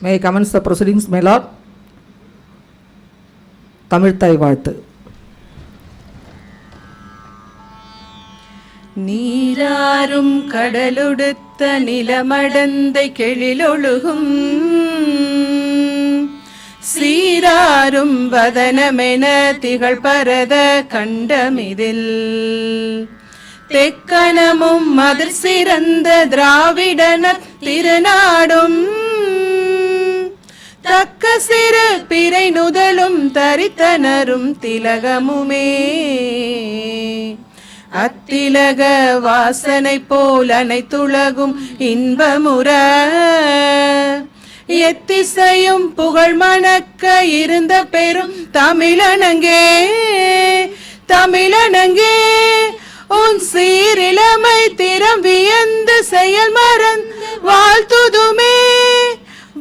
May I commence the proceedings, my lord? Tamil தாய் வாழ்த்து. நீராறும் கடலுடுத்த நிலமடந்தை கெழிலொழுகும் சீராறும் வதனமென திகழ் பரத கண்டமிதில் தெக்கணமும் மதிர் சிறந்த திராவிடன திருநாடும் தக்க சிறு பிறை நுதலும் தரித்தனரும் திலகமுமே அத்திலக வாசனை போல் அனைத்துலகும் இன்பமுற எத்திசையும் புகழ் மணக்க இருந்த பெரும் தமிழனங்கே தமிழனங்கே உன் சீரிழமை திறம் வியந்து செயல் மறந்து வாழ்த்துதுமே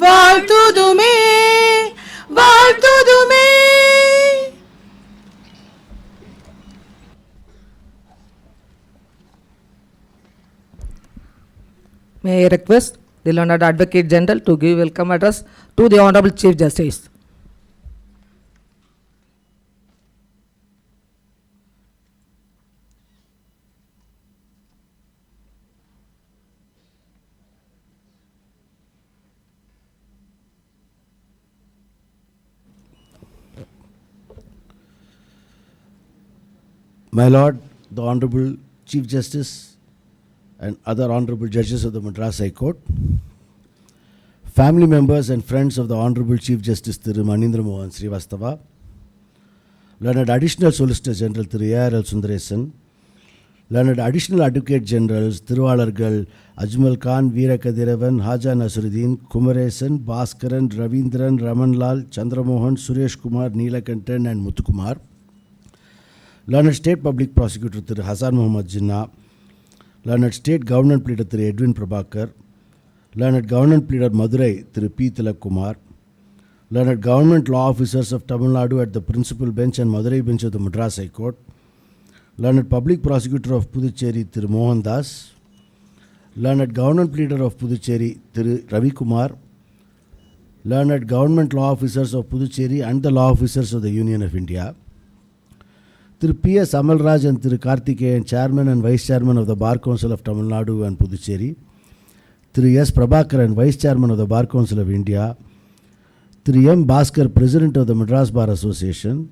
வாழ்த்துதுமே வாழ்த்துதுமே. May I request the Learned Advocate General to give welcome address to the Honorable Chief Justice. My Lord, the Honorable Chief Justice and other Honorable Judges of the Madras High Court, family members and friends of the Honorable Chief Justice Thiru Manindra Mohan Shrivastava, Learned Additional Solicitor General Thiru A.R.L. Sundaresan, Learned Additional Advocate Generals Thiruvalargal Ajmal Khan, Veerakadiravan, Haja Nasruddin, Kumaresan, Bhaskaran, Ravindran, Ramanlal, Chandramohan, Suresh Kumar, Neelakantan and Muthukumar, Learned State Public Prosecutor Thiru Hassan Muhammad Jinnah, Learned State Government Pleader Thiru Edwin Prabhakar, Learned Government Pleader Madurai Thiru P. Tilak Kumar, Learned Government Law Officers of Tamil Nadu at the Principal Bench and Madurai Bench of the Madras High Court, Learned Public Prosecutor of Puducherry Thiru Mohan Das, Learned Government Pleader of Puducherry Thiru Ravi Kumar, Learned Government Law Officers of Puducherry and the Law Officers of the Union of India, Thiru P.S. Amalraj and Thiru Karthikeyan, Chairman and Vice Chairman of the Bar Council of Tamil Nadu and Puducherry, Thiru S. Prabhakar and Vice Chairman of the Bar Council of India, Thiru M. Bhaskar, President of the Madras Bar Association,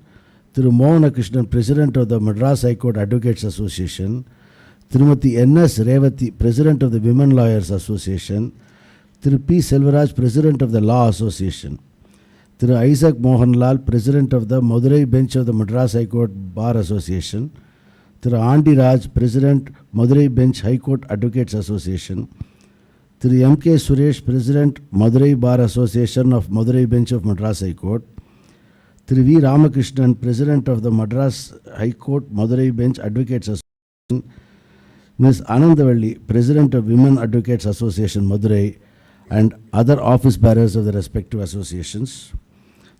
Thiru Mohan Krishnan, President of the Madras High Court Advocates Association, Thirumathi N.S. Revati, President of the Women Lawyers Association, Thiru P. Selvaraj, President of the Law Association, Thiru Isaac Mohanlal, President of the Madurai Bench of the Madras High Court Bar Association, Thiru Andi Raj, President, Madurai Bench High Court Advocates Association, Thiru M.K. Suresh, President, Madurai Bar Association of Madurai Bench of Madras High Court, Thiru V. Ramakrishnan, President of the Madras High Court Madurai Bench Advocates Association, Ms. Anandavalli, President of Women Advocates Association Madurai, and other office bearers of the respective associations,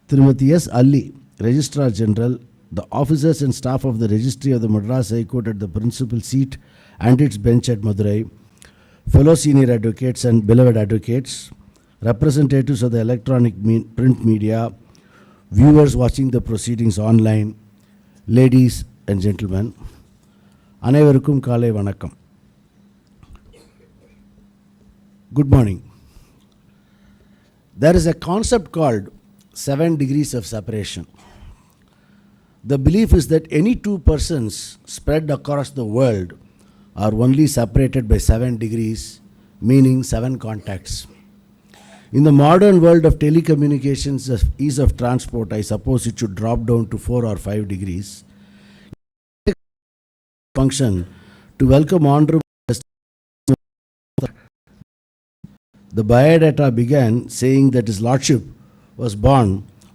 Thirumathi S. Ali, Registrar General, the officers and staff of the Registry of the Madras High Court at the principal seat and its bench at Madurai, fellow senior advocates and beloved advocates, representatives of the electronic print media, viewers watching the proceedings online, ladies and gentlemen, அனைவருக்கும் காலை வணக்கம். Good morning. There is a concept called 7 degrees of separation. The belief is that any two persons spread across the world are only separated by 7 degrees, meaning 7 contacts. In the modern world of telecommunications, ease of transport, I suppose it should drop down to 4 or 5 degrees. Function to welcome Honorable. The biodata began saying that His Lordship was born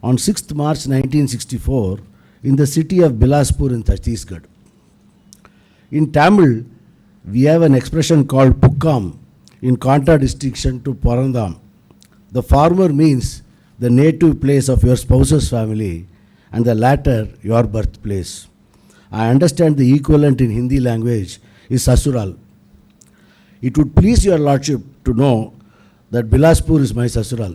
on 6th March 1964 in the city of Bilaspur in Chhattisgarh. In Tamil, we have an expression called Pukkam in contradistinction to Parandam. The former means the native place of your spouse's family and the latter your birthplace. I understand the equivalent in Hindi language is Sasural. It would please your Lordship to know that Bilaspur is my Sasural.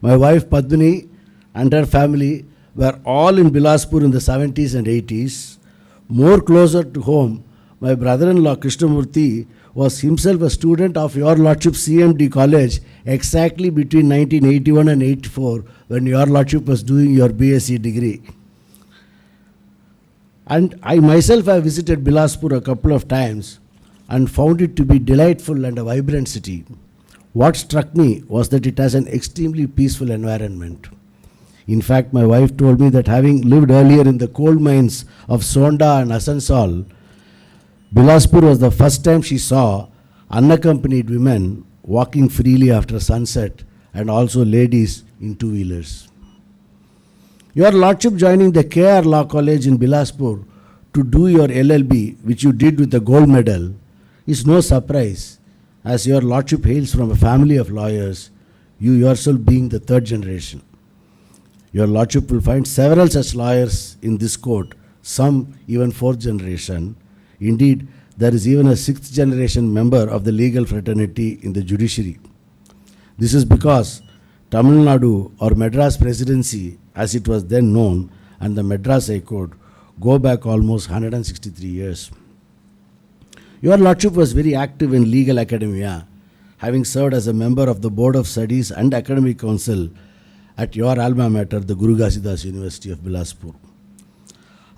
My wife Padmini and her family were all in Bilaspur in the 70s and 80s. More closer to home, my brother-in-law Krishnamurthy was himself a student of Your Lordship CMD College exactly between 1981 and 84 when Your Lordship was doing your BSc degree. And I myself have visited Bilaspur a couple of times and found it to be delightful and a vibrant city. What struck me was that it has an extremely peaceful environment. In fact, my wife told me that having lived earlier in the coal mines of Sonda and Asansol, Bilaspur was the first time she saw unaccompanied women walking freely after sunset and also ladies in two-wheelers. Your Lordship joining the KR Law College in Bilaspur to do your LLB, which you did with a gold medal, is no surprise, as Your Lordship hails from a family of lawyers, you yourself being the third generation. Your Lordship will find several such lawyers in this court, some even fourth generation. Indeed, there is even a sixth generation member of the legal fraternity in the judiciary. This is because Tamil Nadu or Madras Presidency, as it was then known, and the Madras High Court go back almost 163 years. Your Lordship was very active in legal academia, having served as a member of the Board of Studies and Academic Council at your alma mater, the Guru Ghasidas University of Bilaspur.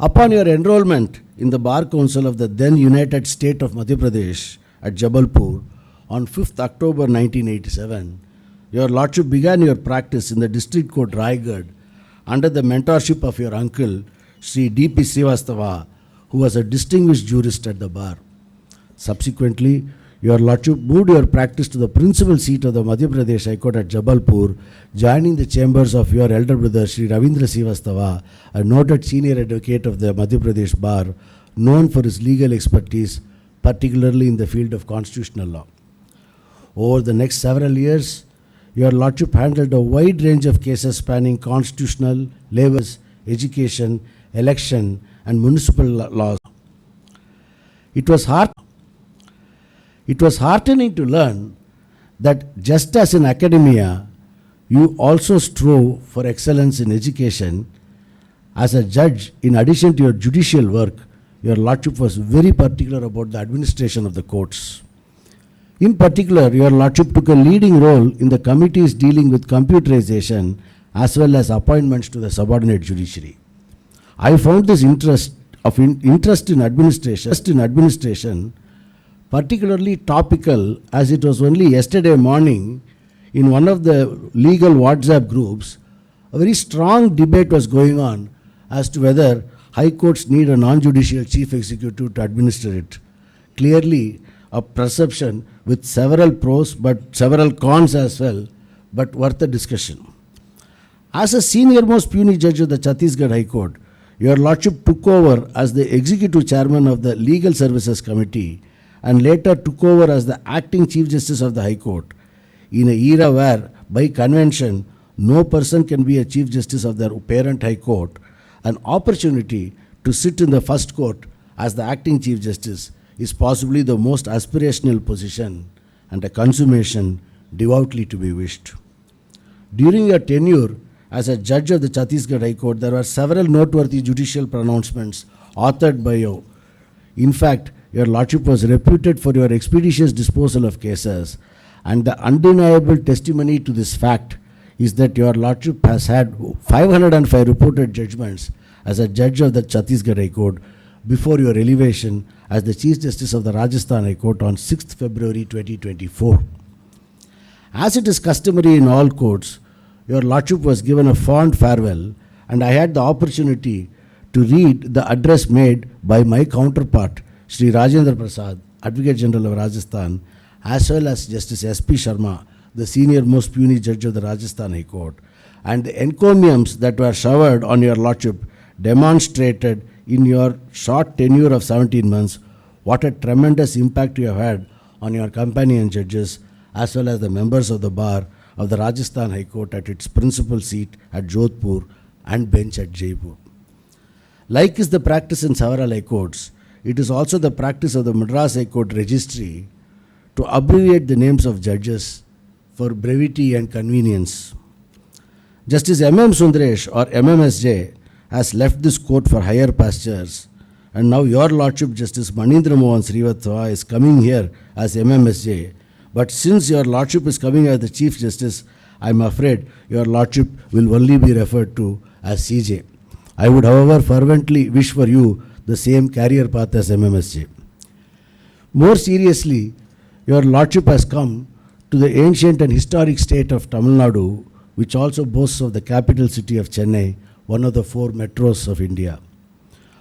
Upon your enrollment in the Bar Council of the then United State of Madhya Pradesh at Jabalpur on 5th October 1987, Your Lordship began your practice in the District Court Raigad under the mentorship of your uncle, Sri D.P. Shrivastava, who was a distinguished jurist at the bar. Subsequently, Your Lordship moved your practice to the principal seat of the Madhya Pradesh High Court at Jabalpur, joining the chambers of your elder brother Sri Ravindra Srivastava, a noted senior advocate of the Madhya Pradesh Bar, known for his legal expertise, particularly in the field of constitutional law. Over the next several years, Your Lordship handled a wide range of cases spanning constitutional, labor, education, election, and municipal laws. It was heartening to learn that just as in academia, you also strove for excellence in education. As a judge, in addition to your judicial work, Your Lordship was very particular about the administration of the courts. In particular, Your Lordship took a leading role in the committees dealing with computerization as well as appointments to the subordinate judiciary. I found this interest in administration particularly topical, as it was only yesterday morning in one of the legal WhatsApp groups, a very strong debate was going on as to whether high courts need a non-judicial chief executive to administer it. Clearly, a perception with several pros but several cons as well, but worth a discussion. As a senior most puny judge of the Chhattisgarh High Court, Your Lordship took over as the executive chairman of the Legal Services Committee and later took over as the acting Chief Justice of the High Court, in an era where, by convention, no person can be a Chief Justice of their parent High Court. An opportunity to sit in the first court as the acting Chief Justice is possibly the most aspirational position and a consummation devoutly to be wished. During your tenure as a judge of the Chhattisgarh High Court, there were several noteworthy judicial pronouncements authored by you. In fact, Your Lordship was reputed for your expeditious disposal of cases, and the undeniable testimony to this fact is that Your Lordship has had 505 reported judgments as a judge of the Chhattisgarh High Court before your elevation as the Chief Justice of the Rajasthan High Court on 6th February 2024. As it is customary in all courts, Your Lordship was given a fond farewell, and I had the opportunity to read the address made by my counterpart, Sri Rajendra Prasad, Advocate General of Rajasthan, as well as Justice S.P. Sharma, the senior most puny judge of the Rajasthan High Court. And the encomiums that were showered on Your Lordship demonstrated in your short tenure of 17 months what a tremendous impact you have had on your companion judges as well as the members of the bar of the Rajasthan High Court at its principal seat at Jodhpur and bench at Jaipur. Like is the practice in several high courts, it is also the practice of the Madras High Court Registry to abbreviate the names of judges for brevity and convenience. Justice M.M. Sundaresh or MMSJ has left this court for higher pastures, and now your Lordship Justice Manindra Mohan Shrivastava is coming here as MMSJ. But since your Lordship is coming as the Chief Justice, I am afraid your Lordship will only be referred to as CJ. I would, however, fervently wish for you the same career path as MMSJ. More seriously, your Lordship has come to the ancient and historic state of Tamil Nadu, which also boasts of the capital city of Chennai, one of the 4 metros of India.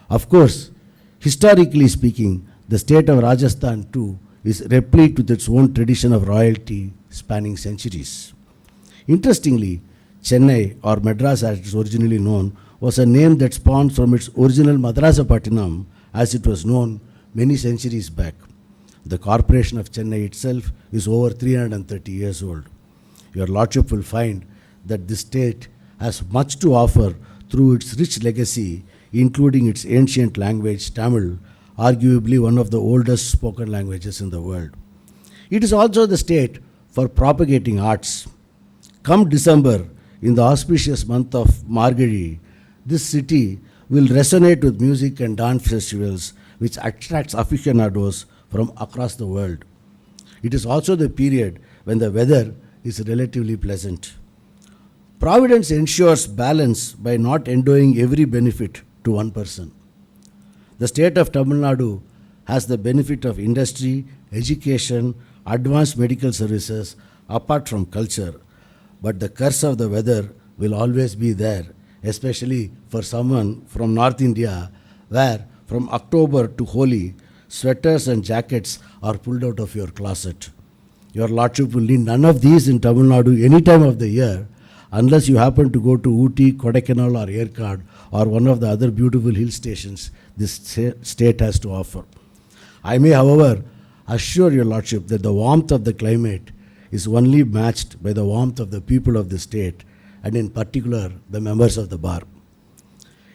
Of course, historically speaking, the state of Rajasthan too is replete with its own tradition of royalty spanning centuries. Interestingly, Chennai, or Madras as it is originally known, was a name that spawned from its original Madras as it was known many centuries back. The corporation of Chennai itself is over 330 years old. Your Lordship will find that this state has much to offer through its rich legacy, including its ancient language, Tamil, arguably one of the oldest spoken languages in the world. It is also the state for propagating arts. Come December, in the auspicious month of Margazhi, this city will resonate with music and dance festivals which attracts aficionados from across the world. It is also the period when the weather is relatively pleasant. Providence ensures balance by not endowing every benefit to one person. The state of Tamil Nadu has the benefit of industry, education, advanced medical services, apart from culture. But the curse of the weather will always be there, especially for someone from North India, where from October to Holi, sweaters and jackets are pulled out of your closet. Your Lordship will need none of these in Tamil Nadu any time of the year, unless you happen to go to Ooty, Kodaikanal or Yerkad or one of the other beautiful hill stations this state has to offer. I may, however, assure your Lordship that the warmth of the climate is only matched by the warmth of the people of the state, and in particular the members of the bar.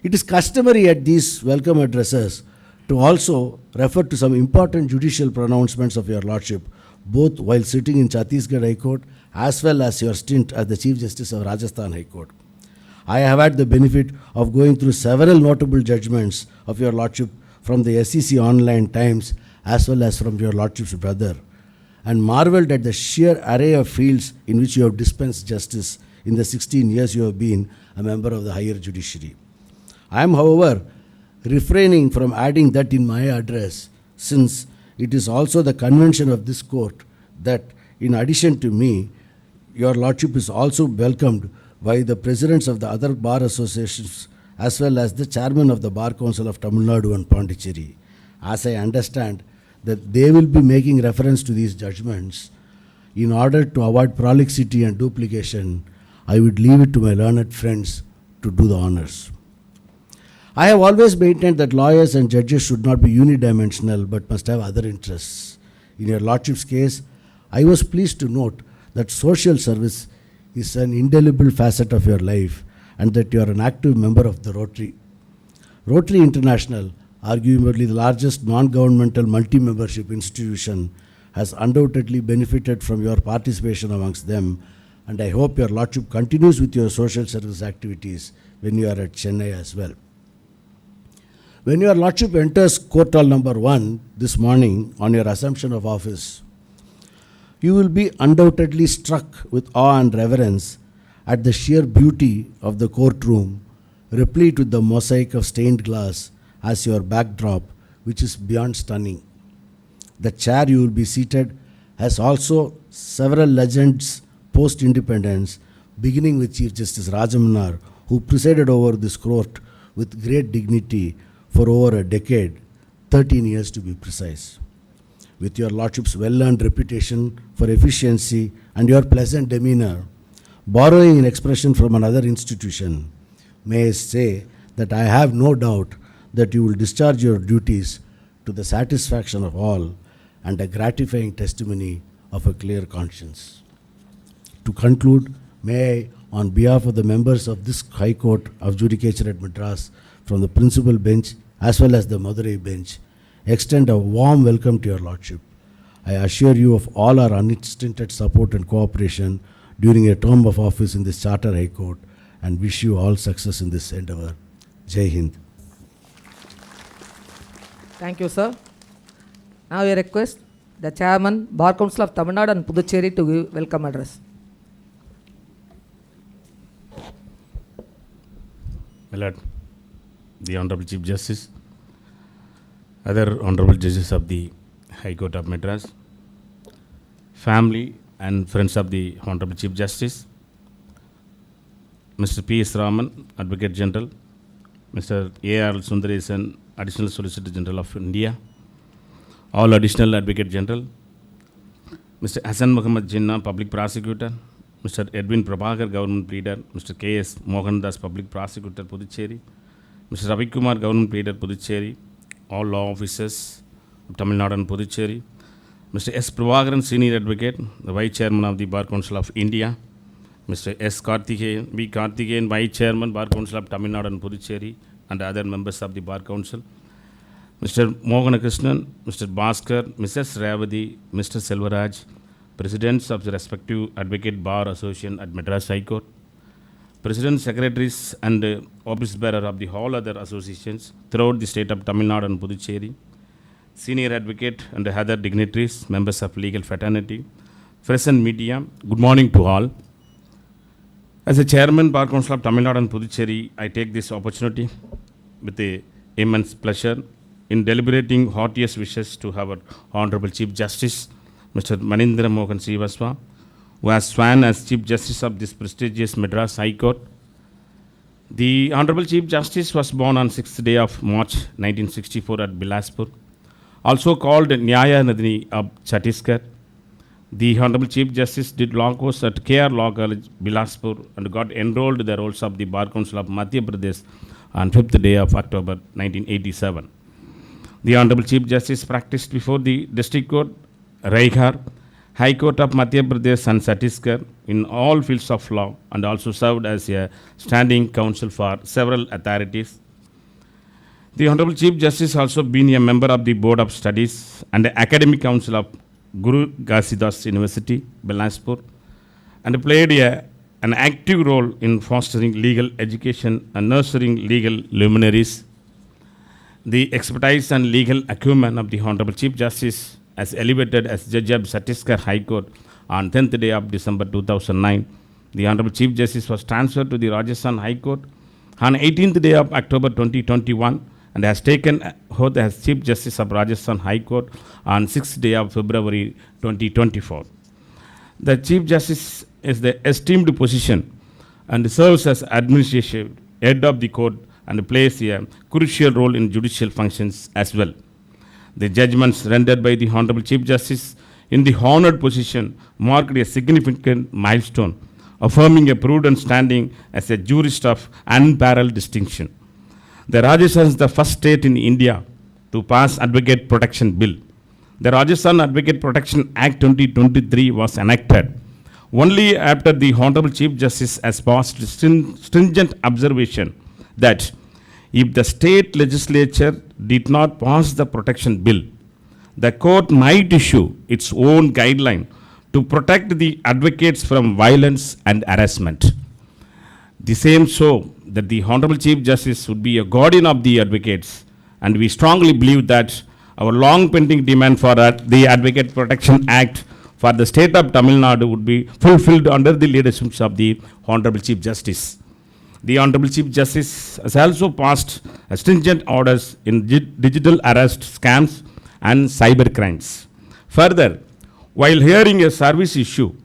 It is customary at these welcome addresses to also refer to some important judicial pronouncements of your Lordship, both while sitting in Chhattisgarh High Court as well as your stint as the Chief Justice of Rajasthan High Court. I have had the benefit of going through several notable judgments of your Lordship from the SEC Online Times as well as from your Lordship's brother, and marveled at the sheer array of fields in which you have dispensed justice in the 16 years you have been a member of the higher judiciary. I am, however, refraining from adding that in my address, since it is also the convention of this court that, in addition to me, your Lordship is also welcomed by the presidents of the other bar associations as well as the chairman of the Bar Council of Tamil Nadu and Pondicherry. As I understand that they will be making reference to these judgments, in order to avoid prolixity and duplication, I would leave it to my learned friends to do the honors. I have always maintained that lawyers and judges should not be unidimensional but must have other interests. In your Lordship's case, I was pleased to note that social service is an indelible facet of your life and that you are an active member of the Rotary. Rotary International, arguably the largest non-governmental multi-membership institution, has undoubtedly benefited from your participation amongst them, and I hope your Lordship continues with your social service activities when you are at Chennai as well. When your Lordship enters Court Hall number 1 this morning on your assumption of office, you will be undoubtedly struck with awe and reverence at the sheer beauty of the courtroom, replete with the mosaic of stained glass as your backdrop, which is beyond stunning. The chair you will be seated has also several legends post-independence, beginning with Chief Justice Rajamanar, who presided over this court with great dignity for over a decade, 13 years to be precise. With your Lordship's well-earned reputation for efficiency and your pleasant demeanor, borrowing an expression from another institution, may I say that I have no doubt that you will discharge your duties to the satisfaction of all and a gratifying testimony of a clear conscience. To conclude, may I, on behalf of the members of this High Court of Judicature at Madras, from the principal bench as well as the Madurai bench, extend a warm welcome to your Lordship. I assure you of all our unstinted support and cooperation during a term of office in this Charter High Court, and wish you all success in this endeavor. Jai Hind. Thank you, sir. Now we request the Chairman, Bar Council of Tamil Nadu and Puducherry to give welcome address. My Lord, the Honorable Chief Justice, other Honorable Judges of the High Court of Madras, family and friends of the Honorable Chief Justice, Mr. P.S. Raman, Advocate General, Mr. A.R. Sundaresan, Additional Solicitor General of India, all Additional Advocate General, Mr. Hassan Muhammad Jinnah, Public Prosecutor, Mr. Edwin Prabhakar, Government Pleader, Mr. K.S. Mohan, Public Prosecutor, Puducherry, Mr. Ravi Kumar, Government Pleader, Puducherry, all law officers of Tamil Nadu and Puducherry, Mr. S. Prabhakaran, Senior Advocate, the Vice Chairman of the Bar Council of India, Mr. S. Karthikeyan, B. Karthikeyan, Vice Chairman, Bar Council of Tamil Nadu and Puducherry, and other members of the Bar Council, Mr. Mohan Krishnan, Mr. Bhaskar, Mrs. Ravadi, Mr. Selvaraj, Presidents of the respective Advocate Bar Association at Madras High Court, Presidents, Secretaries and Office Bearer of the all other associations throughout the state of Tamil Nadu and Puducherry, Senior Advocate and other dignitaries, members of legal fraternity, press and media, good morning to all. As a Chairman, Bar Council of Tamil Nadu and Puducherry, I take this opportunity with immense pleasure in deliberating heartiest wishes to our Honorable Chief Justice, Mr. Manindra Mohan Shrivastava, who has sworn as Chief Justice of this prestigious Madras High Court. The Honorable Chief Justice was born on 6th day of March 1964 at Bilaspur, also called Nyaya Nadini of Chhattisgarh. The Honorable Chief Justice did law course at KR Law College, Bilaspur, and got enrolled in the rolls of the Bar Council of Madhya Pradesh on 5th day of October 1987. The Honorable Chief Justice practiced before the District Court, Raighar, High Court of Madhya Pradesh and Chhattisgarh in all fields of law, and also served as a standing counsel for several authorities. The Honorable Chief Justice also been a member of the Board of Studies and the Academic Council of Guru Ghasidas University, Bilaspur, and played an active role in fostering legal education and nurturing legal luminaries. The expertise and legal acumen of the Honorable Chief Justice as elevated as Judge of Chhattisgarh High Court on 10th day of December 2009. The Honorable Chief Justice was transferred to the Rajasthan High Court on 18th day of October 2021 and has taken oath as Chief Justice of Rajasthan High Court on 6th day of February 2024. The Chief Justice is the esteemed position and serves as administrative head of the court and plays a crucial role in judicial functions as well. The judgments rendered by the Honorable Chief Justice in the honored position marked a significant milestone, affirming a prudent standing as a jurist of unparalleled distinction. The Rajasthan is the first state in India to pass Advocate Protection Bill. The Rajasthan Advocate Protection Act 2023 was enacted only after the Honorable Chief Justice has passed stringent observation that if the state legislature did not pass the protection bill, the court might issue its own guideline to protect the advocates from violence and harassment. The same so that the Honorable Chief Justice would be a guardian of the advocates, and we strongly believe that our long pending demand for the Advocate Protection Act for the state of Tamil Nadu would be fulfilled under the leadership of the Honorable Chief Justice. The Honorable Chief Justice has also passed stringent orders in digital arrest scams and cyber crimes. Further, while hearing a service issue,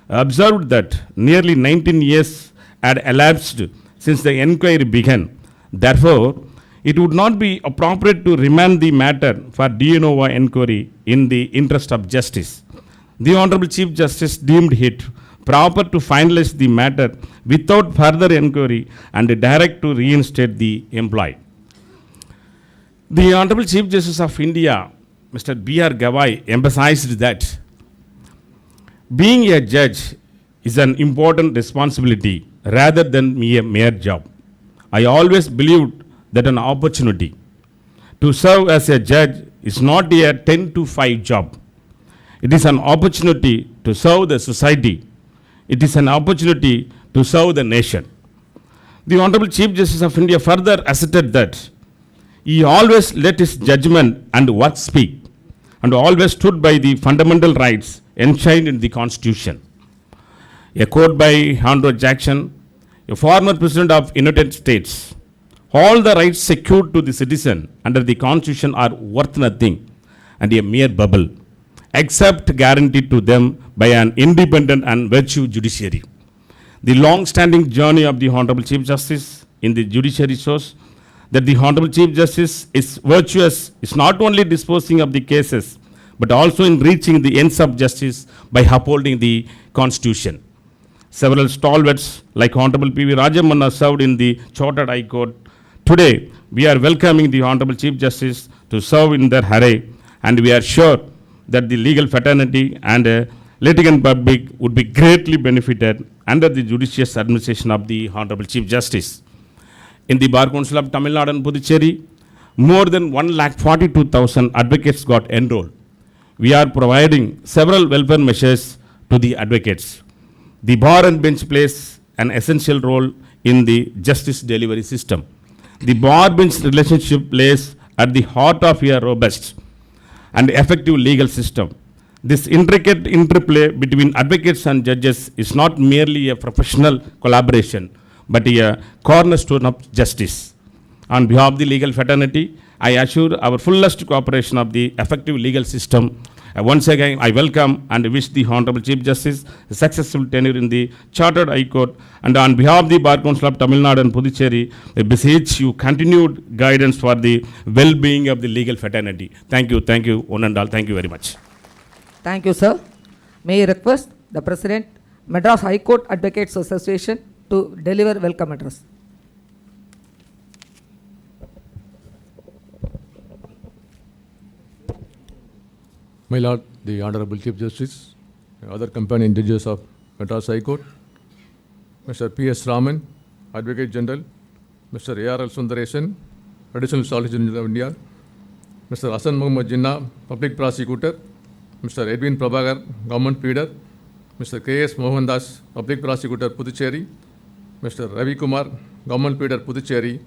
observed that nearly 19 years had elapsed since the inquiry began. Therefore, it would not be appropriate to remand the matter for de novo inquiry in the interest of justice. The Honorable Chief Justice deemed it proper to finalize the matter without further inquiry and direct to reinstate the employee. The Honorable Chief Justice of India, Mr. B.R. Gawai, emphasized that being a judge is an important responsibility rather than a mere job. I always believed that an opportunity to serve as a judge is not a 10 to 5 job. It is an opportunity to serve the society. It is an opportunity to serve the nation. The Honorable Chief Justice of India further asserted that he always let his judgment and work speak, and always stood by the fundamental rights enshrined in the Constitution. A quote by Andrew Jackson, a former President of United States: all the rights secured to the citizen under the Constitution are worth nothing and a mere bubble, except guaranteed to them by an independent and virtuous judiciary. The long-standing journey of the Honorable Chief Justice in the judiciary shows that the Honorable Chief Justice is virtuous, is not only disposing of the cases, but also in reaching the ends of justice by upholding the Constitution. Several stalwarts like Honorable P.V. Rajamanna served in the Chartered High Court. Today, we are welcoming the Honorable Chief Justice to serve in their array, and we are sure that the legal fraternity and litigant public would be greatly benefited under the judicious administration of the Honorable Chief Justice. In the Bar Council of Tamil Nadu and Puducherry, more than 142,000 advocates got enrolled. We are providing several welfare measures to the advocates. The bar and bench plays an essential role in the justice delivery system. The bar-bench relationship lays at the heart of a robust and effective legal system. This intricate interplay between advocates and judges is not merely a professional collaboration, but a cornerstone of justice. On behalf of the legal fraternity, I assure our fullest cooperation of the effective legal system. Once again, I welcome and wish the Honorable Chief Justice a successful tenure in the Chartered High Court. And on behalf of the Bar Council of Tamil Nadu and Puducherry, I beseech you continued guidance for the well-being of the legal fraternity. Thank you, one and all. Thank you very much. Thank you, sir. May I request the President, Madras High Court Advocates Association, to deliver welcome address. My Lord, the Honorable Chief Justice, other companion judges of Madras High Court, Mr. P.S. Raman, Advocate General, Mr. A.R.L. Sundaresan, Additional Solicitor General of India, Mr. Hassan Muhammad Jinnah, Public Prosecutor, Mr. Edwin Prabhakar, Government Pleader, Mr. K.S. Mohan Das, Public Prosecutor, Puducherry, Mr. Ravi Kumar, Government Pleader, Puducherry,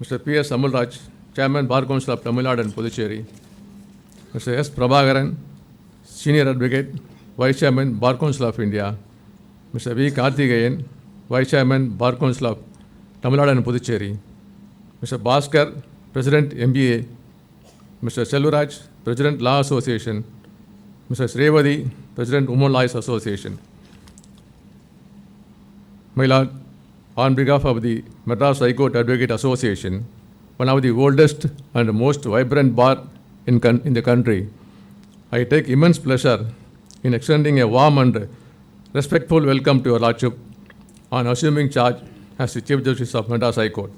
Mr. P.S. Amalraj, Chairman, Bar Council of Tamil Nadu and Puducherry, Mr. S. Prabhakaran, Senior Advocate, Vice Chairman, Bar Council of India, Mr. V. Karthikeyan, Vice Chairman, Bar Council of Tamil Nadu and Puducherry, Mr. Bhaskar, President, MBA, Mr. Selvaraj, President, Law Association, Mr. Shrivastava, President, Women Lawyers Association. My Lord, on behalf of the Madras High Court Advocate Association, one of the oldest and most vibrant bar in the country, I take immense pleasure in extending a warm and respectful welcome to Your Lordship on assuming charge as the Chief Justice of Madras High Court.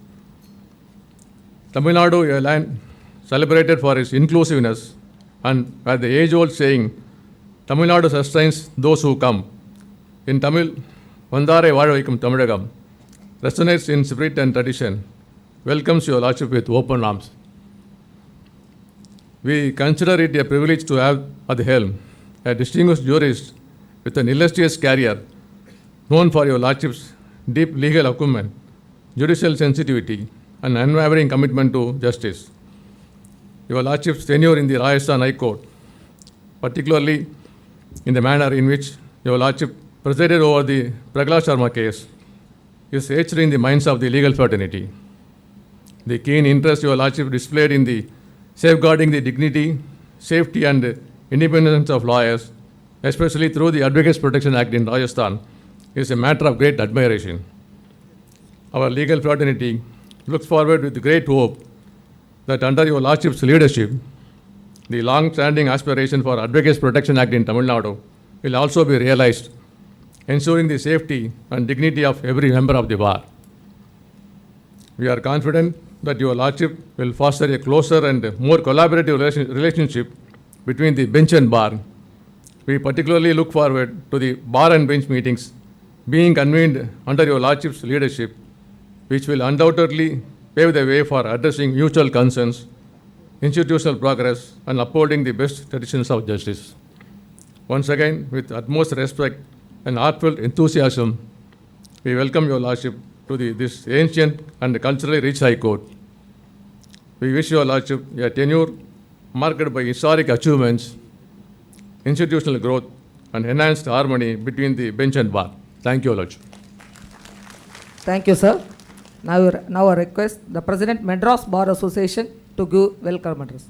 Tamil Nadu, a land celebrated for its inclusiveness, and where the age-old saying, Tamil Nadu sustains those who come. In Tamil, Vandare Vazhavaikum Tamilagam resonates in spirit and tradition, welcomes Your Lordship with open arms. We consider it a privilege to have at the helm a distinguished jurist with an illustrious career, known for Your Lordship's deep legal acumen, judicial sensitivity, and unwavering commitment to justice. Your Lordship's tenure in the Rajasthan High Court, particularly in the manner in which Your Lordship presided over the Prahlad Sharma case, is etched in the minds of the legal fraternity. The keen interest Your Lordship displayed in the safeguarding the dignity, safety, and independence of lawyers, especially through the Advocates Protection Act in Rajasthan, is a matter of great admiration. Our legal fraternity looks forward with great hope that under Your Lordship's leadership, the long-standing aspiration for Advocates Protection Act in Tamil Nadu will also be realized, ensuring the safety and dignity of every member of the bar. We are confident that Your Lordship will foster a closer and more collaborative relationship between the bench and bar. We particularly look forward to the bar and bench meetings being convened under Your Lordship's leadership, which will undoubtedly pave the way for addressing mutual concerns, institutional progress, and upholding the best traditions of justice. Once again, with utmost respect and heartfelt enthusiasm, we welcome Your Lordship to this ancient and culturally rich High Court. We wish your Lordship a tenure marked by historic achievements, institutional growth, and enhanced harmony between the bench and bar. Thank you, Lordship. Thank you, sir. Now I request the President, Madras Bar Association, to give welcome address.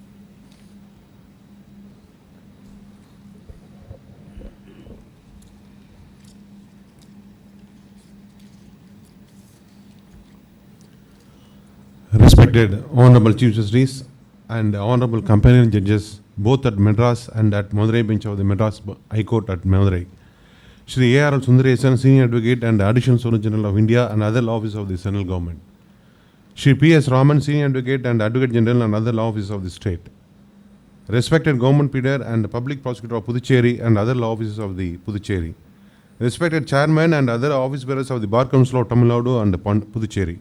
Respected Honorable Chief Justice and Honorable Companion Judges, both at Madras and at Madurai bench of the Madras High Court at Madurai. Shri A.R.L. Sundaresan, Senior Advocate and Additional Solicitor General of India and other law officers of the Central Government. Shri P.S. Raman, Senior Advocate and Advocate General and other law officers of the state. Respected Government Pleader and Public Prosecutor of Puducherry and other law officers of the Puducherry. Respected Chairman and other office bearers of the Bar Council of Tamil Nadu and Puducherry.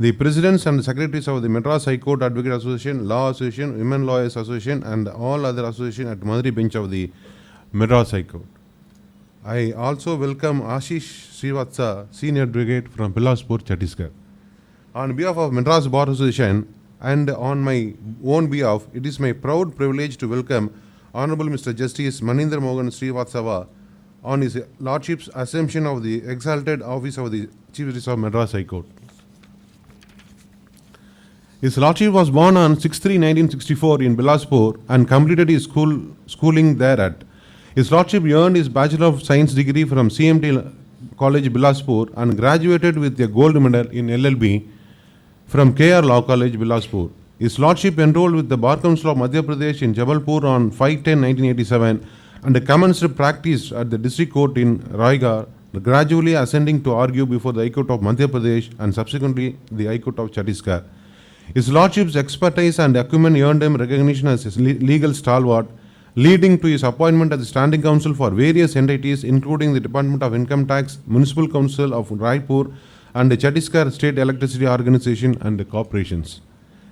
The Presidents and Secretaries of the Madras High Court Advocate Association, Law Association, Women Lawyers Association and all other associations at Madurai bench of the Madras High Court. I also welcome Ashish Shrivastava, Senior Advocate from Bilaspur, Chhattisgarh. On behalf of Madras Bar Association and on my own behalf, it is my proud privilege to welcome Honorable Mr. Justice Manindra Mohan Shrivastava on his Lordship's assumption of the exalted office of the Chief Justice of Madras High Court. His Lordship was born on 6/3/1964 in Bilaspur and completed his schooling thereat. His Lordship earned his Bachelor of Science degree from CMT College, Bilaspur and graduated with a gold medal in LLB from KR Law College, Bilaspur. His Lordship enrolled with the Bar Council of Madhya Pradesh in Jabalpur on 5/10/1987 and commenced practice at the District Court in Raigarh, gradually ascending to argue before the High Court of Madhya Pradesh and subsequently the High Court of Chhattisgarh. His Lordship's expertise and acumen earned him recognition as a legal stalwart, leading to his appointment as the Standing Counsel for various entities including the Department of Income Tax, Municipal Council of Raipur and the Chhattisgarh State Electricity Organization and the corporations.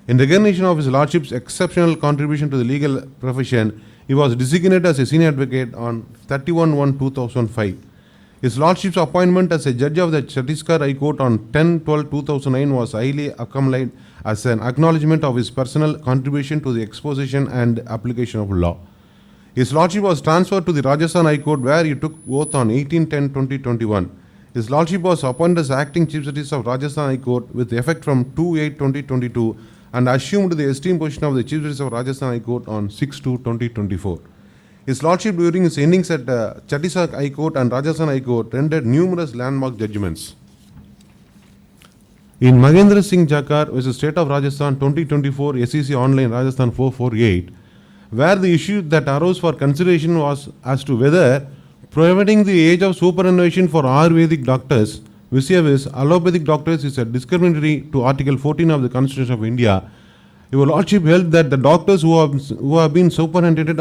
In recognition of his Lordship's exceptional contribution to the legal profession, he was designated as a Senior Advocate on 31/1/2005. His Lordship's appointment as a Judge of the Chhattisgarh High Court on 10/12/2009 was highly acclaimed as an acknowledgement of his personal contribution to the exposition and application of law. His Lordship was transferred to the Rajasthan High Court where he took oath on 18/10/2021. His Lordship was appointed as Acting Chief Justice of Rajasthan High Court with effect from 2/8/2022 and assumed the esteemed position of the Chief Justice of Rajasthan High Court on 6/2/2024. His Lordship during his innings at Chhattisgarh High Court and Rajasthan High Court rendered numerous landmark judgments. In Mahendra Singh Jakar vs. State of Rajasthan 2024 SEC Online Rajasthan 448, where the issue that arose for consideration was as to whether prohibiting the age of superannuation for Ayurvedic doctors vis-a-vis allopathic doctors is discriminatory to Article 14 of the Constitution of India. Your Lordship held that the doctors who have been superannuated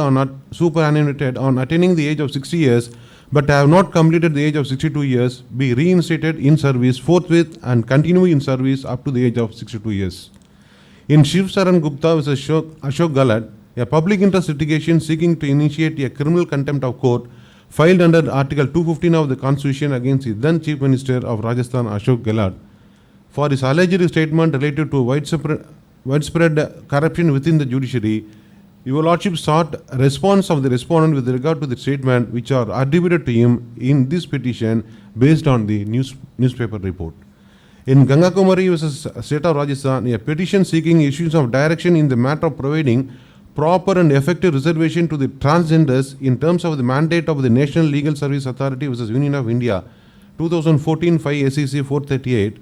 on attaining the age of 60 years but have not completed the age of 62 years be reinstated in service forthwith and continue in service up to the age of 62 years. In Shiv Saran Gupta vs. Ashok Galat, a public interest litigation seeking to initiate a criminal contempt of court filed under Article 215 of the Constitution against the then Chief Minister of Rajasthan Ashok Gehlot for his alleged statement related to widespread corruption within the judiciary. Your Lordship sought a response of the respondent with regard to the statement which are attributed to him in this petition based on the newspaper report. In Gangakumari vs. State of Rajasthan, a petition seeking issuance of direction in the matter of providing proper and effective reservation to the transgenders in terms of the mandate of the National Legal Service Authority vs. Union of India 2014 5 SEC 438.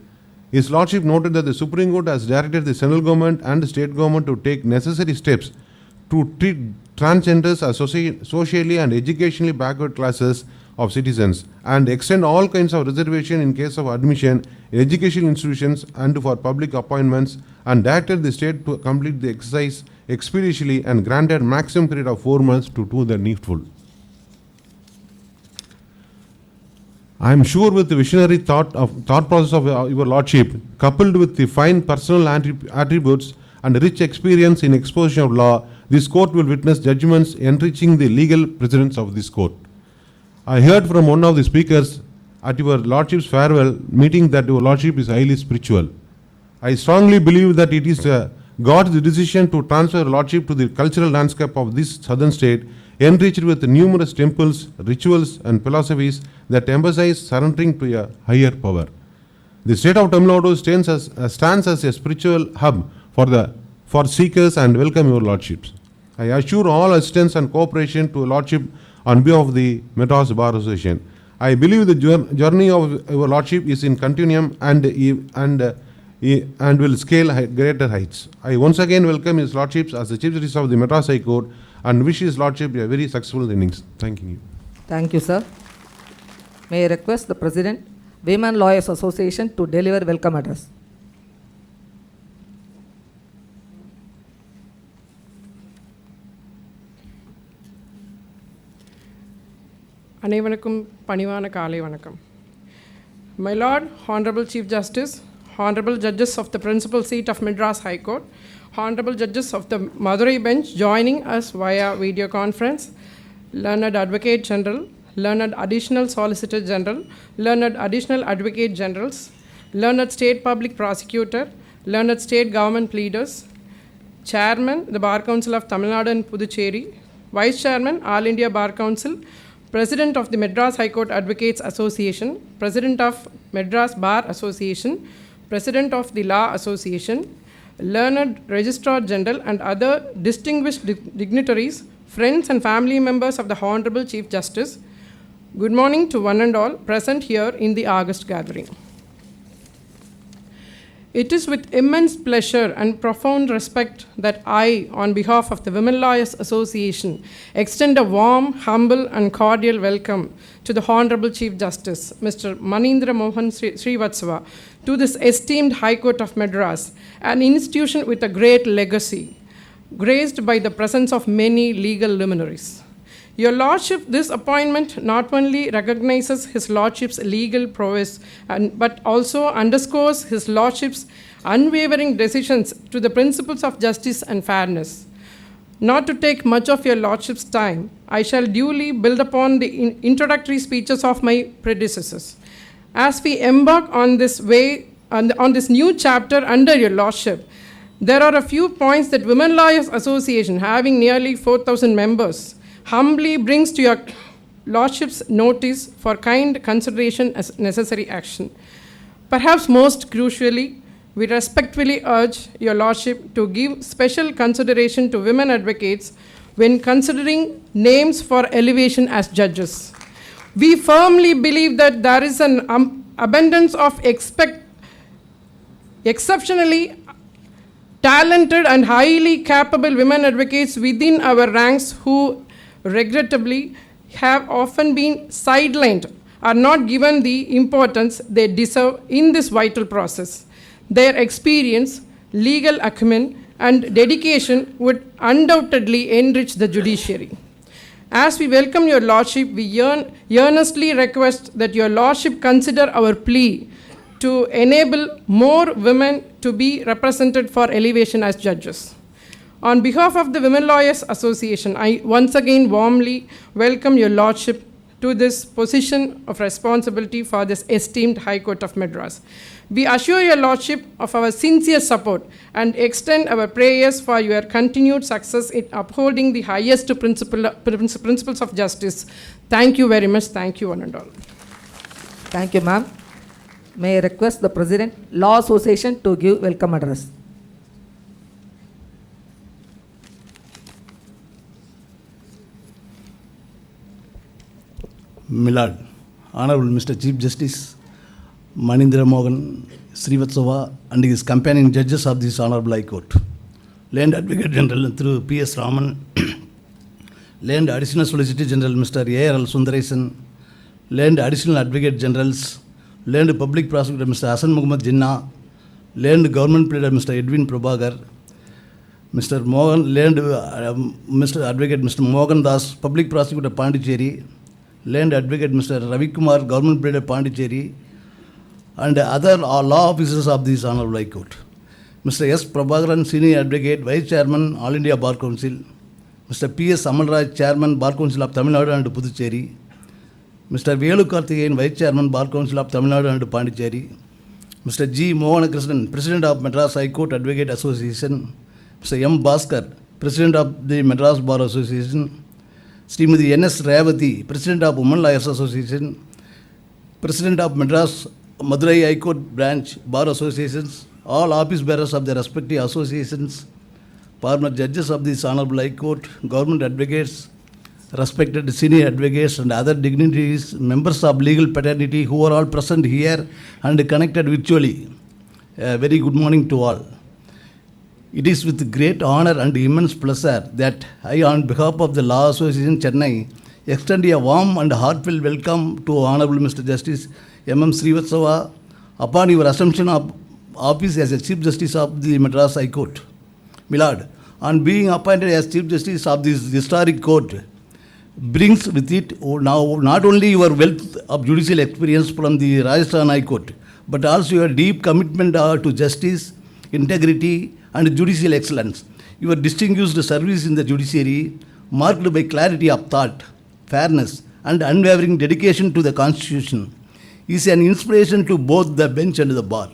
His Lordship noted that the Supreme Court has directed the central government and the state government to take necessary steps to treat transgenders as socially and educationally backward classes of citizens and extend all kinds of reservation in case of admission in educational institutions and for public appointments, and directed the state to complete the exercise expeditiously and granted maximum period of 4 months to do the needful. I am sure with the visionary thought process of your Lordship, coupled with the fine personal attributes and rich experience in exposition of law, this court will witness judgments enriching the legal precedents of this court. I heard from one of the speakers at your Lordship's farewell meeting that your Lordship is highly spiritual. I strongly believe that it is God's decision to transfer Lordship to the cultural landscape of this southern state, enriched with numerous temples, rituals, and philosophies that emphasize surrendering to a higher power. The state of Tamil Nadu stands as a spiritual hub for seekers and welcome your Lordships. I assure all assistance and cooperation to Lordship on behalf of the Madras Bar Association. I believe the journey of your Lordship is in continuum and will scale greater heights. I once again welcome His Lordships as the Chief Justice of the Madras High Court and wish His Lordship a very successful innings. Thank you. Thank you, sir. May I request the President, Women Lawyers Association to deliver welcome address. அனைவருக்கும் பணிவான காலை வணக்கம். My Lord, Honorable Chief Justice, Honorable Judges of the Principal Seat of Madras High Court, Honorable Judges of the Madurai Bench joining us via video conference, Learned Advocate General, Learned Additional Solicitor General, Learned Additional Advocate Generals, Learned State Public Prosecutor, Learned State Government Leaders, Chairman, the Bar Council of Tamil Nadu and Puducherry, Vice Chairman, All India Bar Council, President of the Madras High Court Advocates Association, President of Madras Bar Association, President of the Law Association, Learned Registrar General and other distinguished dignitaries, friends and family members of the Honorable Chief Justice, good morning to one and all present here in the August gathering. It is with immense pleasure and profound respect that I, on behalf of the Women Lawyers Association, extend a warm, humble and cordial welcome to the Honorable Chief Justice, Mr. Manindra Mohan Shrivastava, to this esteemed High Court of Madras, an institution with a great legacy, graced by the presence of many legal luminaries. Your Lordship, this appointment not only recognizes His Lordship's legal prowess, but also underscores His Lordship's unwavering decisions to the principles of justice and fairness. Not to take much of your Lordship's time, I shall duly build upon the introductory speeches of my predecessors. As we embark on this new chapter under your Lordship, there are a few points that Women Lawyers Association, having nearly 4,000 members, humbly brings to your Lordship's notice for kind consideration as necessary action. Perhaps most crucially, we respectfully urge your Lordship to give special consideration to women advocates when considering names for elevation as judges. We firmly believe that there is an abundance of exceptionally talented and highly capable women advocates within our ranks who regrettably have often been sidelined or not given the importance they deserve in this vital process. Their experience, legal acumen, and dedication would undoubtedly enrich the judiciary. As we welcome your Lordship, we earnestly request that your Lordship consider our plea to enable more women to be represented for elevation as judges. On behalf of the Women Lawyers Association, I once again warmly welcome your Lordship to this position of responsibility for this esteemed High Court of Madras. We assure your Lordship of our sincere support and extend our prayers for your continued success in upholding the highest principles of justice. Thank you very much. Thank you, one and all. Thank you, ma'am. May I request the President, Law Association to give welcome address. Milad, Honorable Mr. Chief Justice Manindra Mohan Shrivastava and his companion judges of this Honorable High Court, Learned Advocate General through P.S. Raman, Learned Additional Solicitor General Mr. A.R.L. Sundaresan, Learned Additional Advocate Generals, Learned Public Prosecutor Mr. Hassan Muhammad Jinnah, Learned Government Pleader Mr. Edwin Prabhakar, Mr. Mohan, Learned Mr. Advocate Mr. Mohan Das, Public Prosecutor Pondicherry, Learned Advocate Mr. Ravi Kumar, Government Pleader Pondicherry, and other law officers of this Honorable High Court. Mr. S. Prabhakaran, Senior Advocate, Vice Chairman, All India Bar Council, Mr. P.S. Amalraj, Chairman, Bar Council of Tamil Nadu and Puducherry, Mr. Velu Karthikeyan, Vice Chairman, Bar Council of Tamil Nadu and Pondicherry, Mr. G. Mohan, President of Madras High Court Advocate Association, Mr. M. Bhaskar, President of the Madras Bar Association, Srimati N.S. Revati, President of Women Lawyers Association, President of Madras Madurai High Court Branch Bar Associations, all office bearers of the respective associations, former judges of this Hon'ble High Court, government advocates, respected senior advocates and other dignitaries, members of legal fraternity who are all present here and connected virtually. A very good morning to all. It is with great honor and immense pleasure that I, on behalf of the Law Association Chennai, extend a warm and heartfelt welcome to Honorable Mr. Justice M.M. Shrivastava upon your assumption of office as a Chief Justice of the Madras High Court. Milord, on being appointed as Chief Justice of this historic court, brings with it now not only your wealth of judicial experience from the Rajasthan High Court, but also your deep commitment to justice, integrity, and judicial excellence. Your distinguished service in the judiciary, marked by clarity of thought, fairness, and unwavering dedication to the Constitution, is an inspiration to both the bench and the bar.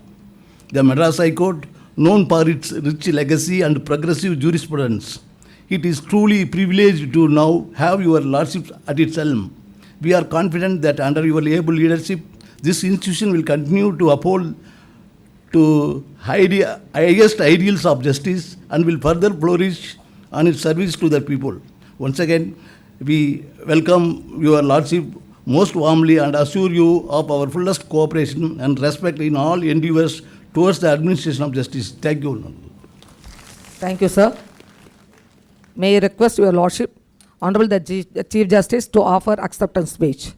The Madras High Court, known for its rich legacy and progressive jurisprudence, it is truly privileged to now have your lordship at its helm. We are confident that under your able leadership, this institution will continue to uphold to highest ideals of justice and will further flourish on its service to the people. Once again, we welcome your lordship most warmly and assure you of our fullest cooperation and respect in all endeavors towards the administration of justice. Thank you. Thank you, sir. May I request your lordship, Honorable the Chief Justice, to offer acceptance speech.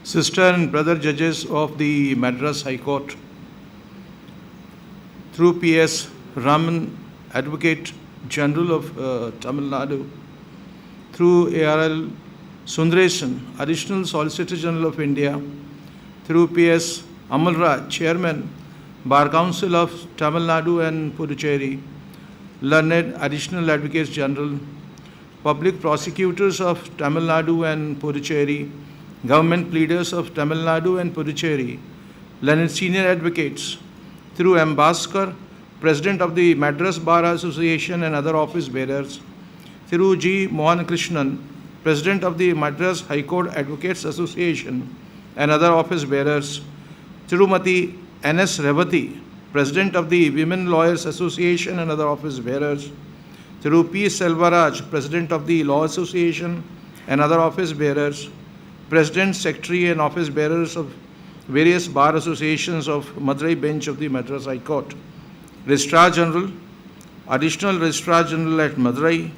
Sister and brother judges of the Madras High Court, through P.S. Raman, Advocate General of Tamil Nadu, through A.R.L. Sundaresan, Additional Solicitor General of India, through P.S. Amalraj, Chairman, Bar Council of Tamil Nadu and Puducherry, learned Additional Advocates General, Public Prosecutors of Tamil Nadu and Puducherry, Government Pleaders of Tamil Nadu and Puducherry, learned Senior Advocates, through M. Bhaskar, President of the Madras Bar Association and other office bearers, through G. Mohan, President of the Madras High Court Advocates Association and other office bearers, Tirumati N.S. Revati, President of the Women Lawyers Association and other office bearers, through P. Selvaraj, President of the Law Association and other office bearers, President, Secretary and office bearers of various bar associations of Madurai Bench of the Madras High Court, Registrar General, Additional Registrar General at Madurai,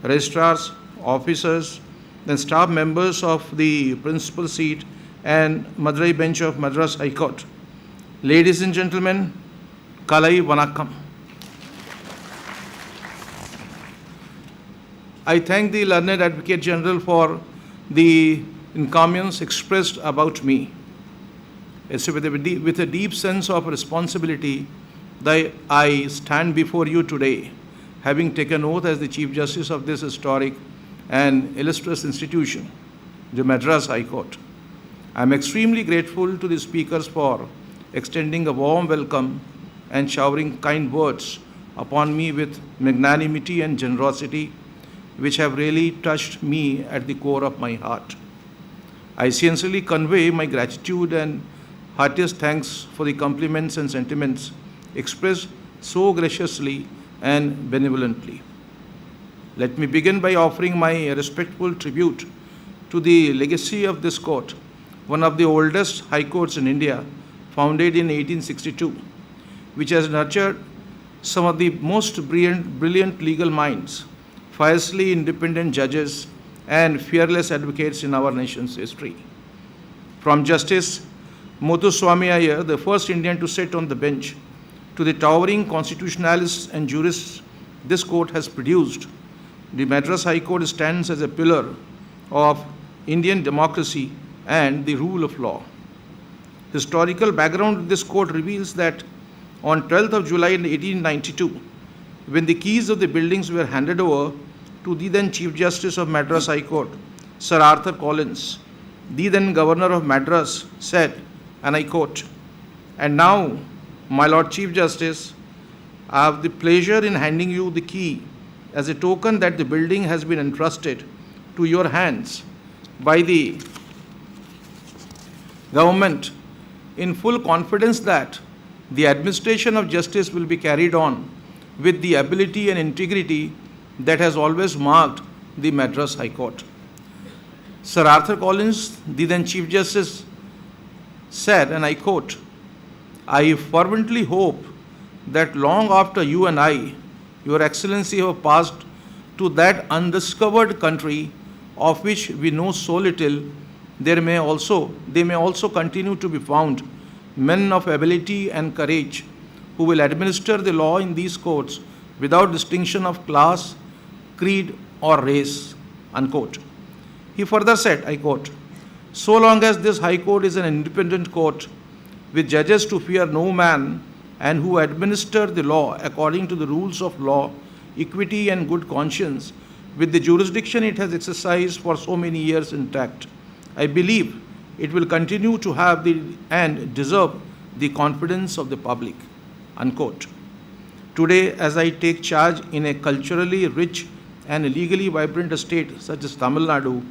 Registrars, officers, and staff members of the Principal Seat and Madurai Bench of Madras High Court. Ladies and gentlemen, Kalai Vanakkam. I thank the Learned Advocate General for the encomiums expressed about me. It's with a deep sense of responsibility that I stand before you today, having taken oath as the Chief Justice of this historic and illustrious institution, the Madras High Court. I am extremely grateful to the speakers for extending a warm welcome and showering kind words upon me with magnanimity and generosity, which have really touched me at the core of my heart. I sincerely convey my gratitude and heartiest thanks for the compliments and sentiments expressed so graciously and benevolently. Let me begin by offering my respectful tribute to the legacy of this court, one of the oldest high courts in India, founded in 1862, which has nurtured some of the most brilliant legal minds, fiercely independent judges, and fearless advocates in our nation's history. From Justice Muthuswami Iyer, the first Indian to sit on the bench, to the towering constitutionalists and jurists this court has produced, the Madras High Court stands as a pillar of Indian democracy and the rule of law. Historical background of this court reveals that on 12th of July 1892, when the keys of the buildings were handed over to the then Chief Justice of Madras High Court, Sir Arthur Collins, the then Governor of Madras, said, and I quote, "And now, my Lord Chief Justice, I have the pleasure in handing you the key as a token that the building has been entrusted to your hands by the government in full confidence that the administration of justice will be carried on with the ability and integrity that has always marked the Madras High Court." Sir Arthur Collins, the then Chief Justice, said, and I quote, "I fervently hope that long after you and I, Your Excellency, have passed to that undiscovered country of which we know so little, they may also continue to be found men of ability and courage who will administer the law in these courts without distinction of class, creed, or race." Unquote. He further said, I quote, "So long as this High Court is an independent court with judges to fear no man and who administer the law according to the rules of law, equity, and good conscience, with the jurisdiction it has exercised for so many years intact, I believe it will continue to have and deserve the confidence of the public." Unquote. Today, as I take charge in a culturally rich and legally vibrant state such as Tamil Nadu,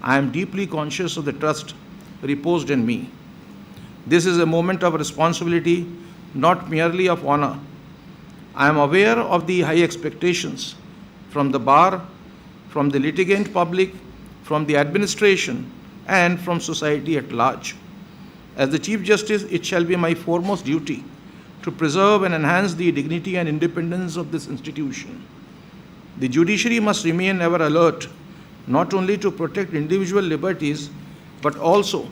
I am deeply conscious of the trust reposed in me. This is a moment of responsibility, not merely of honor. I am aware of the high expectations from the bar, from the litigant public, from the administration, and from society at large. As the Chief Justice, it shall be my foremost duty to preserve and enhance the dignity and independence of this institution. The judiciary must remain ever alert, not only to protect individual liberties, but also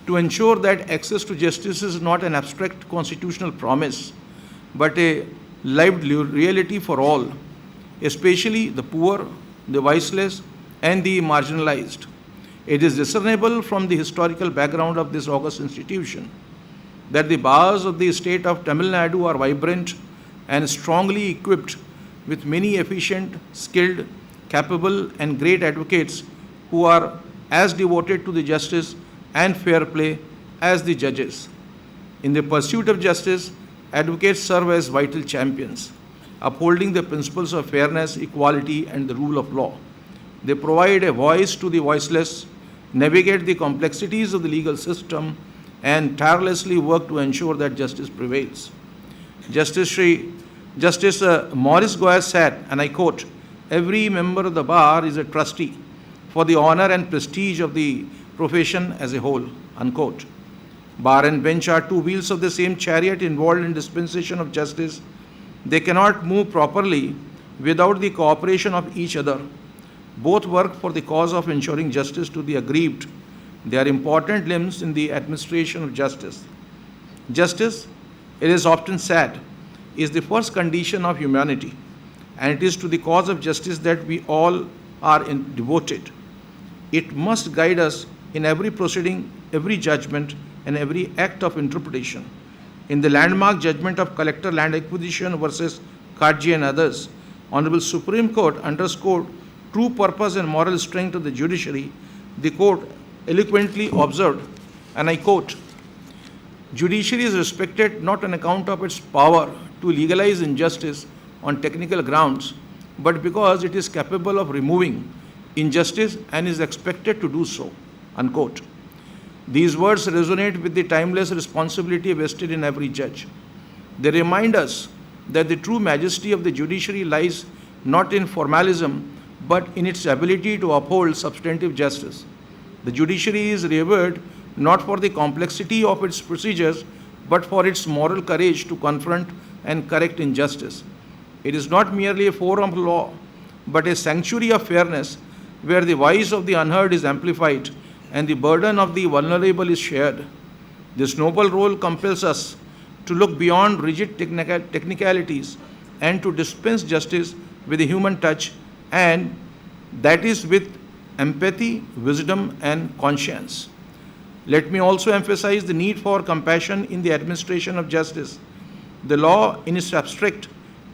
to ensure that access to justice is not an abstract constitutional promise, but a lived reality for all, especially the poor, the voiceless, and the marginalized. It is discernible from the historical background of this august institution that the bars of the state of Tamil Nadu are vibrant and strongly equipped with many efficient, skilled, capable, and great advocates who are as devoted to the justice and fair play as the judges. In the pursuit of justice, advocates serve as vital champions, upholding the principles of fairness, equality, and the rule of law. They provide a voice to the voiceless, navigate the complexities of the legal system, and tirelessly work to ensure that justice prevails. Justice Maurice Goyer said, and I quote, "Every member of the bar is a trustee for the honor and prestige of the profession as a whole." Unquote. Bar and bench are two wheels of the same chariot involved in dispensation of justice. They cannot move properly without the cooperation of each other. Both work for the cause of ensuring justice to the aggrieved. They are important limbs in the administration of justice. Justice, it is often said, is the first condition of humanity, and it is to the cause of justice that we all are devoted. It must guide us in every proceeding, every judgment, and every act of interpretation. In the landmark judgment of Collector Land Acquisition versus Kardji and others, Honorable Supreme Court underscored true purpose and moral strength of the judiciary. The court eloquently observed, and I quote, "Judiciary is respected not on account of its power to legalize injustice on technical grounds, but because it is capable of removing injustice and is expected to do so." Unquote. These words resonate with the timeless responsibility vested in every judge. They remind us that the true majesty of the judiciary lies not in formalism, but in its ability to uphold substantive justice. The judiciary is revered not for the complexity of its procedures, but for its moral courage to confront and correct injustice. It is not merely a forum of law, but a sanctuary of fairness where the voice of the unheard is amplified and the burden of the vulnerable is shared. This noble role compels us to look beyond rigid technicalities and to dispense justice with a human touch, and that is with empathy, wisdom, and conscience. Let me also emphasize the need for compassion in the administration of justice. The law, in its abstract,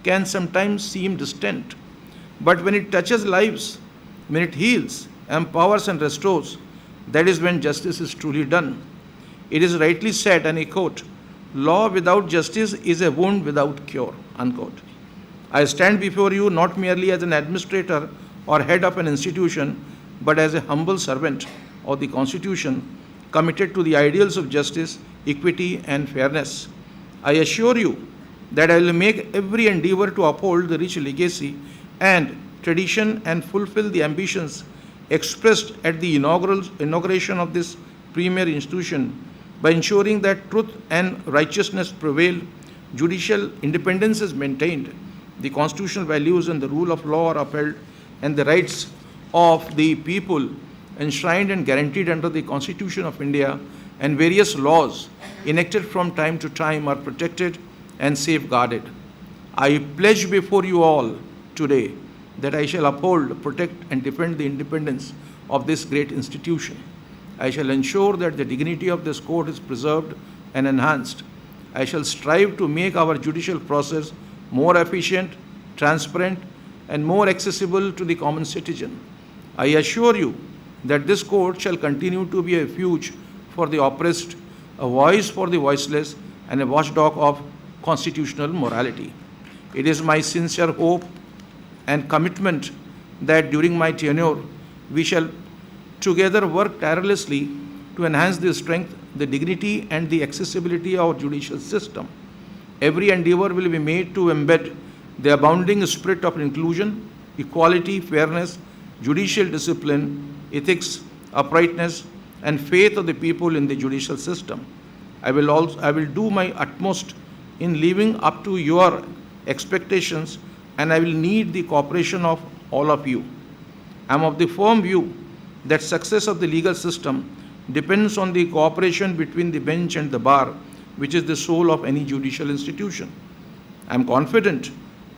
can sometimes seem distant, but when it touches lives, when it heals, empowers, and restores, that is when justice is truly done. It is rightly said, and I quote, "Law without justice is a wound without cure," unquote. I stand before you not merely as an administrator or head of an institution, but as a humble servant of the Constitution, committed to the ideals of justice, equity, and fairness. I assure you that I will make every endeavor to uphold the rich legacy and tradition and fulfill the ambitions expressed at the inauguration of this premier institution by ensuring that truth and righteousness prevail, judicial independence is maintained, the constitutional values and the rule of law are upheld, and the rights of the people enshrined and guaranteed under the Constitution of India and various laws enacted from time to time are protected and safeguarded. I pledge before you all today that I shall uphold, protect, and defend the independence of this great institution. I shall ensure that the dignity of this court is preserved and enhanced. I shall strive to make our judicial process more efficient, transparent, and more accessible to the common citizen. I assure you that this court shall continue to be a refuge for the oppressed, a voice for the voiceless, and a watchdog of constitutional morality. It is my sincere hope and commitment that during my tenure, we shall together work tirelessly to enhance the strength, the dignity, and the accessibility of our judicial system. Every endeavor will be made to embed the abounding spirit of inclusion, equality, fairness, judicial discipline, ethics, uprightness, and faith of the people in the judicial system. I will do my utmost in living up to your expectations, and I will need the cooperation of all of you. I am of the firm view that success of the legal system depends on the cooperation between the bench and the bar, which is the soul of any judicial institution. I am confident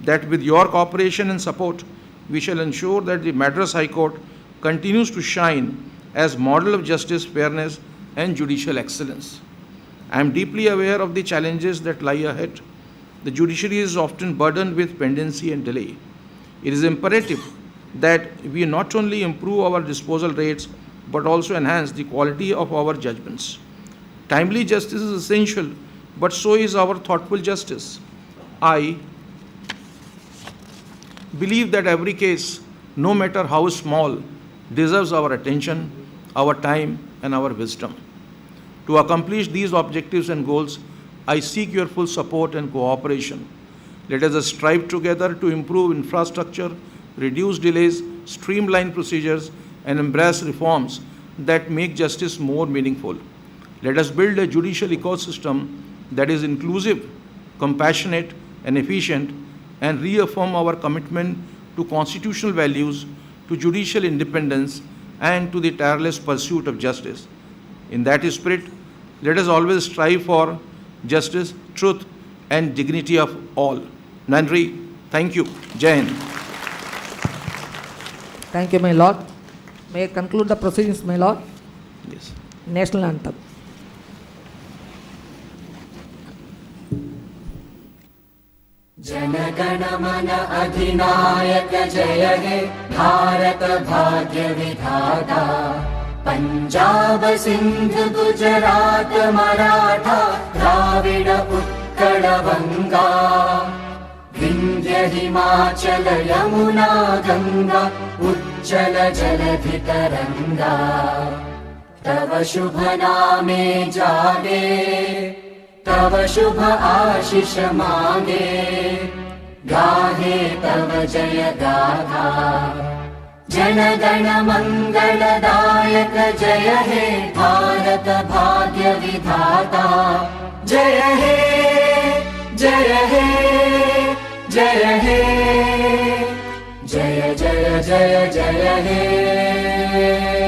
that with your cooperation and support, we shall ensure that the Madras High Court continues to shine as model of justice, fairness, and judicial excellence. I am deeply aware of the challenges that lie ahead. The judiciary is often burdened with pendency and delay. It is imperative that we not only improve our disposal rates, but also enhance the quality of our judgments. Timely justice is essential, but so is our thoughtful justice. I believe that every case, no matter how small, deserves our attention, our time, and our wisdom. To accomplish these objectives and goals, I seek your full support and cooperation. Let us strive together to improve infrastructure, reduce delays, streamline procedures, and embrace reforms that make justice more meaningful. Let us build a judicial ecosystem that is inclusive, compassionate, and efficient, and reaffirm our commitment to constitutional values, to judicial independence, and to the tireless pursuit of justice. In that spirit, let us always strive for justice, truth, and dignity of all. Nandri, thank you. Jai Hind. Thank you, my lord. May I conclude the proceedings, my lord? Yes. National anthem. Jana Gana Mana अधिनायक जय हे भारत भाग्य विधाता पंजाब सिंध गुजरात मराठा द्राविड उत्कल बंगा विंध्य हिमाचल यमुना गंगा उज्जल जलधि तरंगा तव शुभ नामे जागे तव शुभ आशीष मांगे गाहे तव जय गाथा जनगण मंगलदायक जय हे भारत भाग्य विधाता जय हे जय हे जय हे जय जय जय जय हे